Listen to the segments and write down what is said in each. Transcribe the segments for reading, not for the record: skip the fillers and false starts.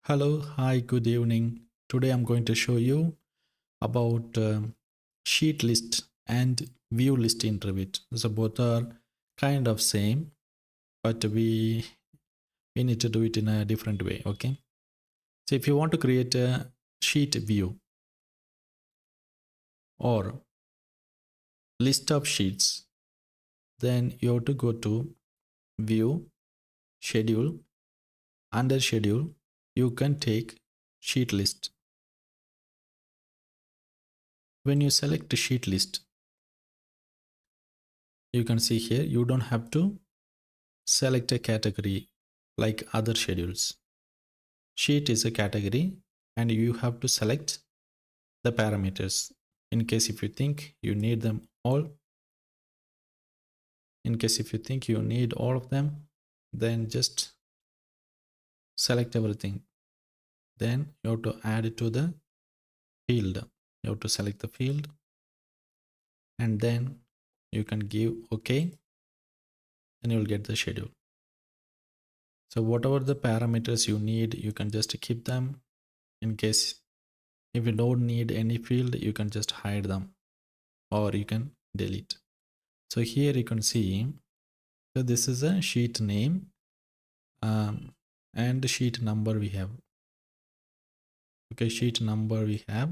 Hello, hi, good evening. Today I'm going to show you about sheet list and view list in Revit. So both are kind of same, but we need to do it in a different way. Okay. So if you want to create a sheet view or list of sheets, then you have to go to view, schedule. Under schedule, you can take sheet list. When you select sheet list, you can see here you don't have to select a category like other schedules. Sheet is a category and you have to select the parameters. In case if you think you need them all, in case if you think you need all of them, then just select everything. Then you have to add it to the field. You have to select the field and then you can give OK, and you will get the schedule. So whatever the parameters you need, you can just keep them. In case if you don't need any field, you can just hide them or you can delete. So here you can see, so this is a sheet name and sheet number we have. Okay, sheet number we have,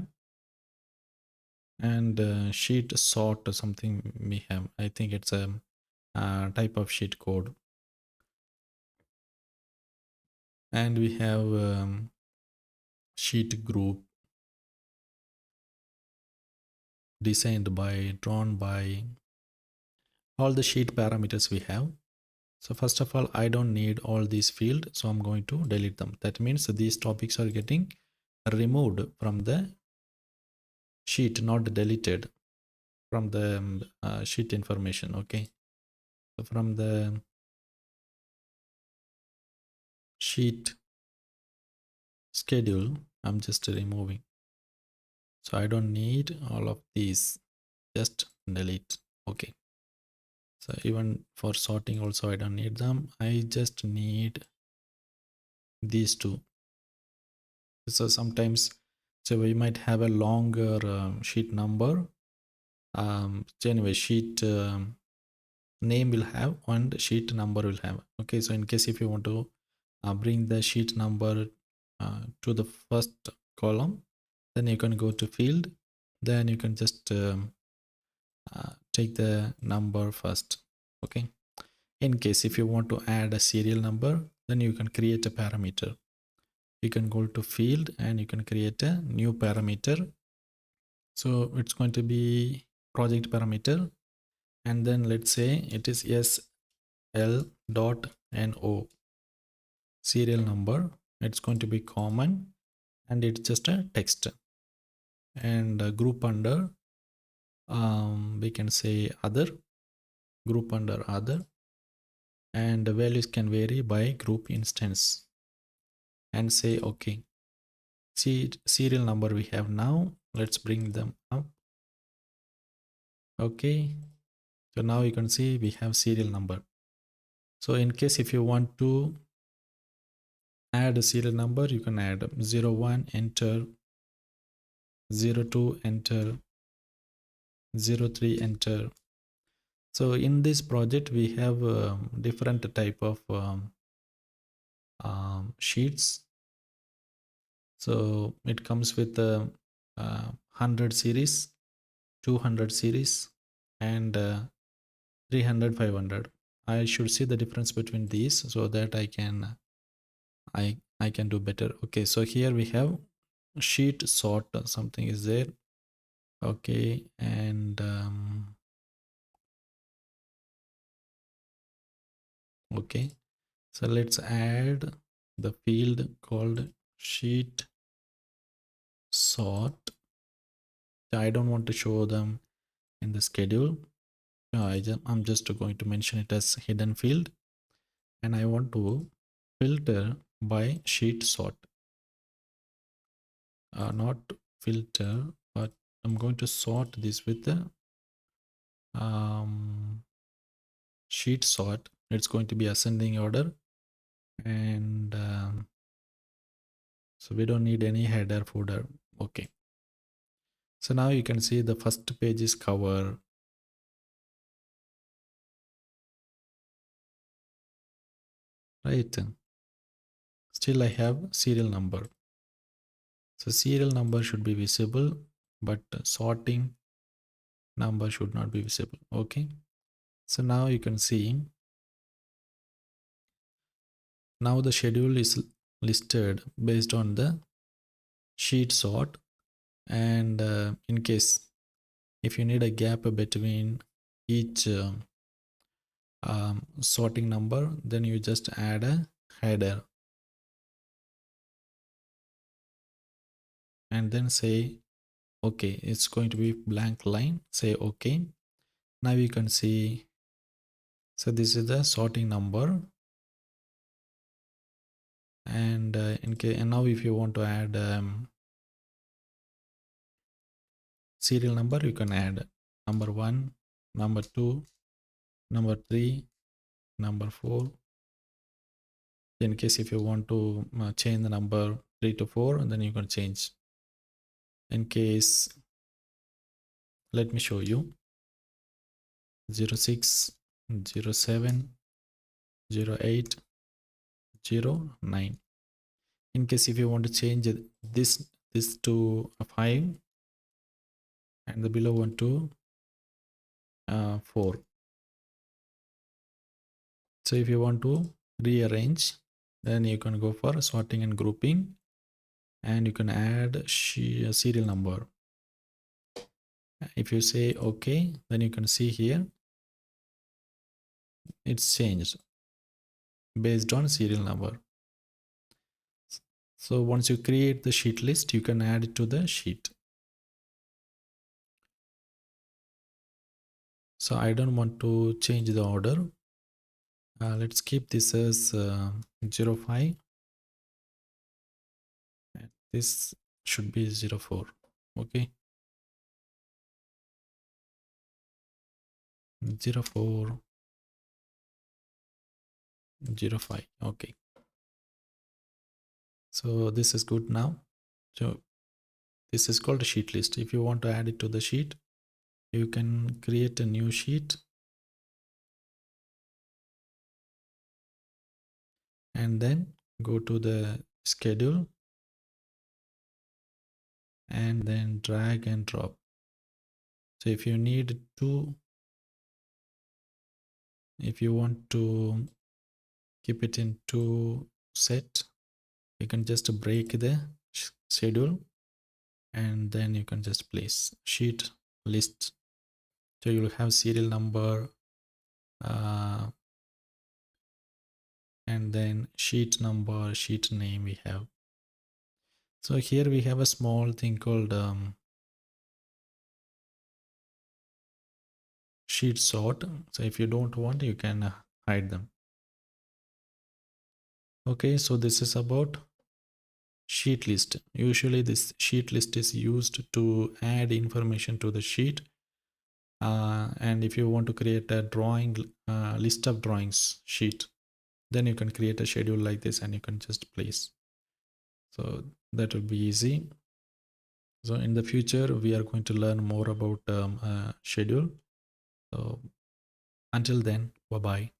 and sheet sort or something we have. I think it's a type of sheet code. And we have sheet group designed by, drawn by, all the sheet parameters we have. So first of all, I don't need all these fields, so I'm going to delete them. That means these topics are getting removed from the sheet, not deleted from the sheet information. Okay, so from the sheet schedule, I'm just removing. So I don't need all of these, just delete. Okay, so even for sorting also I don't need them. I just need these two. So sometimes, so we might have a longer sheet number. So anyway, sheet name will have and sheet number will have. Okay, so in case if you want to bring the sheet number to the first column, then you can go to field, then you can just take the number first. Okay, in case if you want to add a serial number, then you can create a parameter. You can go to field and you can create a new parameter. So it's going to be project parameter, and then let's say it is SL.NO serial number. It's going to be common and it's just a text. And group under, we can say other, group under other, and the values can vary by group instance, and say okay. See serial number we have now. Let's bring them up. Okay, so now you can see we have serial number. So in case if you want to add a serial number, you can add 01, enter, 02, enter, 03, enter. So in this project we have different type of sheets. So it comes with 100 series, 200 series, and 300, 500. I should see the difference between these so that I can do better. Okay, so here we have sheet sort, something is there. Okay, and okay, so let's add the field called sheet sort. I don't want to show them in the schedule. I'm just going to mention it as hidden field, and I want to filter by sheet sort. Not filter, but I'm going to sort this with the sheet sort. It's going to be ascending order, and So we don't need any header footer. Okay, so now you can see the first page is cover, right? Still I have serial number. So serial number should be visible, but sorting number should not be visible. Okay, so now you can see now the schedule is listed based on the sheet sort. And in case if you need a gap between each sorting number, then you just add a header and then say okay. It's going to be blank line, say okay. Now you can see, so this is the sorting number. And and now if you want to add serial number, you can add number 1, number 2, number 3, number 4. In case if you want to change the number 3 to 4, then you can change. In case, let me show you, 06, 07, 08, 09. In case if you want to change this to a 5 and the below one to 4. So if you want to rearrange, then you can go for sorting and grouping, and you can add serial number. If you say okay, then you can see here it's changed based on serial number. So once you create the sheet list, you can add it to the sheet. So I don't want to change the order. Let's keep this as 05. This should be 04. Okay, 04, 05. Okay, so this is good now. So this is called a sheet list. If you want to add it to the sheet, you can create a new sheet and then go to the schedule and then drag and drop. So if you need to, if you want to keep it in two set, you can just break the schedule and then you can just place sheet list. So you will have serial number and then sheet number, sheet name we have. So here we have a small thing called sheet sort. So if you don't want, you can hide them. Okay, so this is about sheet list. Usually this sheet list is used to add information to the sheet. And if you want to create a drawing list of drawings sheet, then you can create a schedule like this and you can just place. So that will be easy. So in the future, we are going to learn more about schedule. So until then, bye-bye.